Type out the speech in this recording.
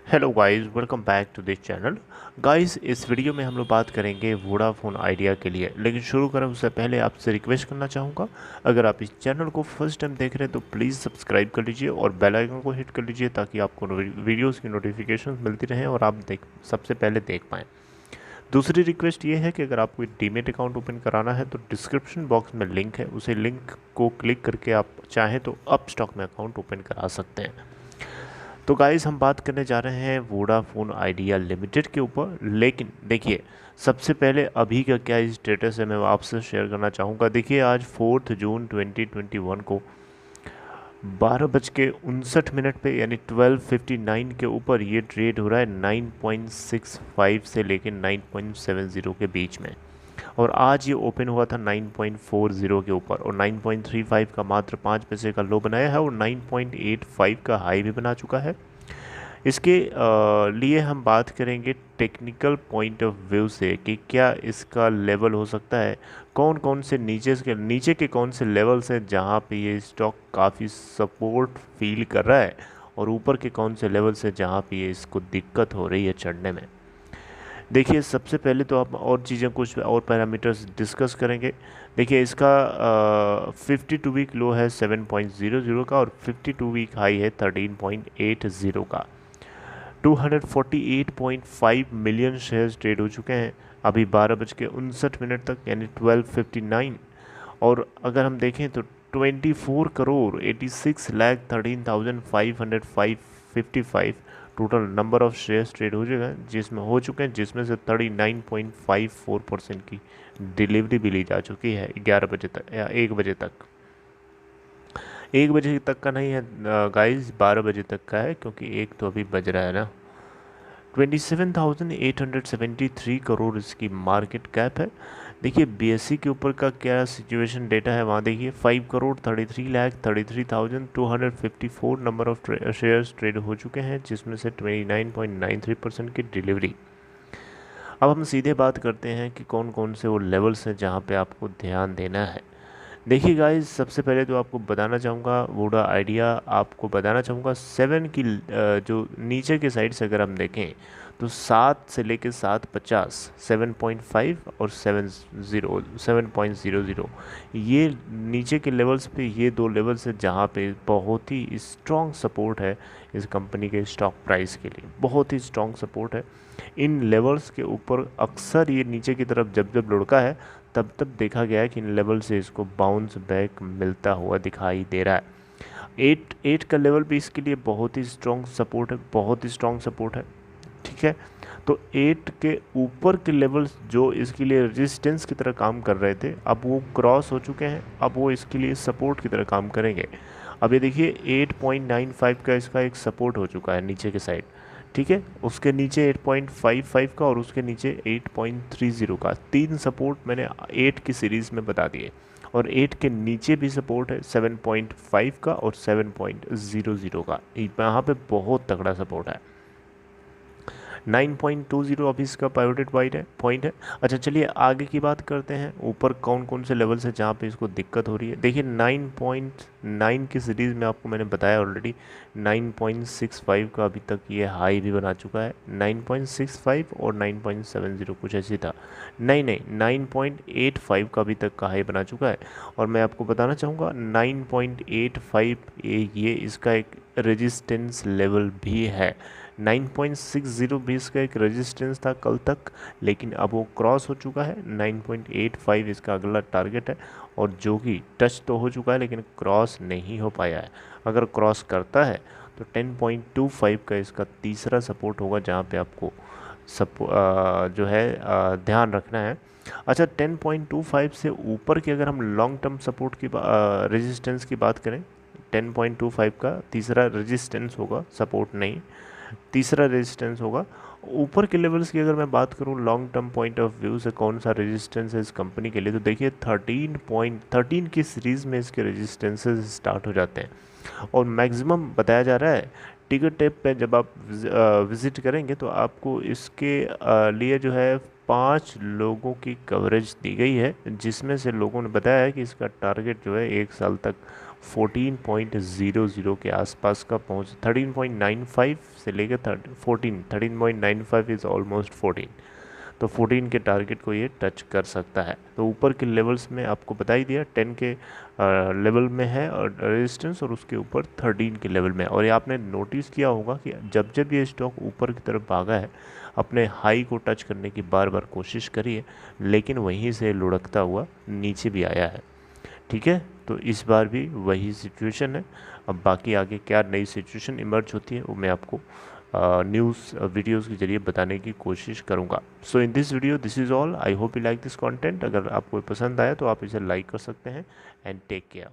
Hello guys, welcome back to this channel. Guys, इस video में हम लोग बात करेंगे वोडाफोन आइडिया के लिए। लेकिन शुरू करें उससे पहले आपसे रिक्वेस्ट करना चाहूँगा, अगर आप इस चैनल को फर्स्ट टाइम देख रहे हैं तो प्लीज़ सब्सक्राइब कर लीजिए और बेल आइकन को हिट कर लीजिए ताकि आपको वीडियोस की नोटिफिकेशन मिलती रहें और आप सबसे पहले देख पाएँ। दूसरी रिक्वेस्ट ये है कि अगर आपको डीमेट अकाउंट ओपन कराना है तो डिस्क्रिप्शन बॉक्स में लिंक है, उसे लिंक को क्लिक करके आप चाहें तो अप स्टॉक में अकाउंट ओपन करा सकते हैं। तो गाइस, हम बात करने जा रहे हैं वोडाफोन आइडिया लिमिटेड के ऊपर। लेकिन देखिए, सबसे पहले अभी का क्या स्टेटस है मैं आपसे शेयर करना चाहूँगा। देखिए, आज 4 जून 2021 को 12:59 पे यानी 12:59 के ऊपर ये ट्रेड हो रहा है 9.65 से लेकर 9.70 के बीच में। और आज ये ओपन हुआ था 9.40 के ऊपर और 9.35 का मात्र 5 पैसे का लो बनाया है और 9.85 का हाई भी बना चुका है। इसके लिए हम बात करेंगे टेक्निकल पॉइंट ऑफ व्यू से कि क्या इसका लेवल हो सकता है, कौन कौन से नीचे के कौन से लेवल्स हैं जहां पे ये स्टॉक काफ़ी सपोर्ट फील कर रहा है और ऊपर के कौन से लेवल्स हैं जहां पे ये इसको दिक्कत हो रही है चढ़ने में। देखिए, सबसे पहले तो आप और चीज़ें कुछ और पैरामीटर्स डिस्कस करेंगे। देखिए, इसका 52 वीक लो है 7.00 का और 52 वीक हाई है 13.80 का। 248.5 मिलियन शेयर्स ट्रेड हो चुके हैं अभी 12:59 तक यानी 12:59। और अगर हम देखें तो 24 crore 86 lakh 13,555 total number of shares trade हो चुके हैं जिसमें से 39.54% की डिलीवरी भी ली जा चुकी है 11 बजे तक या 1 बजे तक। 1 बजे तक का नहीं है गाइस, 12 बजे तक का है क्योंकि एक तो अभी बज रहा है ना। 27,873 करोड़ इसकी मार्केट कैप है। देखिए, बीएससी के ऊपर का क्या सिचुएशन डेटा है वहाँ देखिए। 5 crore 33 lakh 33,254 number of shares trade हो चुके हैं जिसमें से 29.93% की डिलीवरी। अब हम सीधे बात करते हैं कि कौन कौन से वो लेवल्स हैं जहाँ पे आपको ध्यान देना है। देखिए गाइस, सबसे पहले तो आपको बताना चाहूँगा वोडा आइडिया, आपको बताना चाहूँगा 7 की जो नीचे के साइड से अगर हम देखें तो 7 से लेके 7.50 7.5 और 7.00 ये नीचे के लेवल्स पे ये दो लेवल्स है जहाँ पे बहुत ही स्ट्रॉन्ग सपोर्ट है इस कंपनी के स्टॉक प्राइस के लिए, बहुत ही स्ट्रॉन्ग सपोर्ट है। इन लेवल्स के ऊपर अक्सर ये नीचे की तरफ जब जब लुढ़का है तब तब देखा गया है कि इन लेवल से इसको बाउंस बैक मिलता हुआ दिखाई दे रहा है। 8 का लेवल भी इसके लिए बहुत ही स्ट्रॉन्ग सपोर्ट है, बहुत ही स्ट्रॉन्ग सपोर्ट है। ठीक है, तो 8 के ऊपर के लेवल्स जो इसके लिए रेजिस्टेंस की तरह काम कर रहे थे अब वो क्रॉस हो चुके हैं, अब वो इसके लिए सपोर्ट की तरह काम करेंगे। अब ये देखिए 8.95 का इसका एक सपोर्ट हो चुका है नीचे के साइड। ठीक है, उसके नीचे 8.55 का और उसके नीचे 8.30 का, तीन सपोर्ट मैंने 8 की सीरीज़ में बता दिए। और 8 के नीचे भी सपोर्ट है 7.5 का और 7.00 का, यहाँ पे बहुत तगड़ा सपोर्ट है। 9.20 अभी इसका पाइवोटेड पॉइंट है। अच्छा, चलिए आगे की बात करते हैं, ऊपर कौन कौन से लेवल्स है जहाँ पे इसको दिक्कत हो रही है। देखिए 9.9 की सीरीज़ में आपको मैंने बताया ऑलरेडी, 9.65 का अभी तक ये हाई भी बना चुका है। 9.65 और 9.70 कुछ ऐसी था, नहीं नहीं 9.85 का अभी तक का हाई बना चुका है। और मैं आपको बताना चाहूँगा 9.85 ये इसका एक रेजिस्टेंस लेवल भी है। 9.60 भी इसका एक रेजिस्टेंस था कल तक, लेकिन अब वो क्रॉस हो चुका है। 9.85 इसका अगला टारगेट है और जो कि टच तो हो चुका है लेकिन क्रॉस नहीं हो पाया है। अगर क्रॉस करता है तो 10.25 का इसका तीसरा सपोर्ट होगा जहाँ पे आपको जो है ध्यान रखना है। अच्छा, 10.25 से ऊपर की अगर हम लॉन्ग टर्म सपोर्ट की रेजिस्टेंस की बात करें, 10.25 का तीसरा रेजिस्टेंस होगा, सपोर्ट नहीं, तीसरा रेजिस्टेंस होगा। ऊपर के लेवल्स की अगर मैं बात करूं long term point of view से कौन सा रेजिस्टेंस है इस कंपनी के लिए, तो देखिए 13 की सीरीज़ में इसके रेजिस्टेंसेस स्टार्ट हो जाते हैं और मैक्सिमम बताया जा रहा है टिकट टेप पे जब आप विज़िट करेंगे तो आपको इसके लिए जो है 5 लोगों की कवरेज दी गई है जिसमें से लोगों ने बताया है कि इसका टारगेट जो है 1 साल तक 14.00 के आसपास का पहुंच, 13.95 से लेकर 13.95 इज़ ऑलमोस्ट 14, तो 14 के टारगेट को ये टच कर सकता है। तो ऊपर के लेवल्स में आपको बता ही दिया, 10 के लेवल में है और रेजिस्टेंस, और उसके ऊपर 13 के लेवल में। और ये आपने नोटिस किया होगा कि जब जब ये स्टॉक ऊपर की तरफ भागा है, अपने हाई को टच करने की बार बार कोशिश करी है, लेकिन वहीं से लुढ़कता हुआ नीचे भी आया है। ठीक है, तो इस बार भी वही सिचुएशन है। अब बाकी आगे क्या नई सिचुएशन इमर्ज होती है वो मैं आपको न्यूज़ वीडियोज़ के जरिए बताने की कोशिश करूँगा। So in this video this is all. I hope you like this content. अगर आपको पसंद आया तो आप इसे लाइक कर सकते हैं। And take care.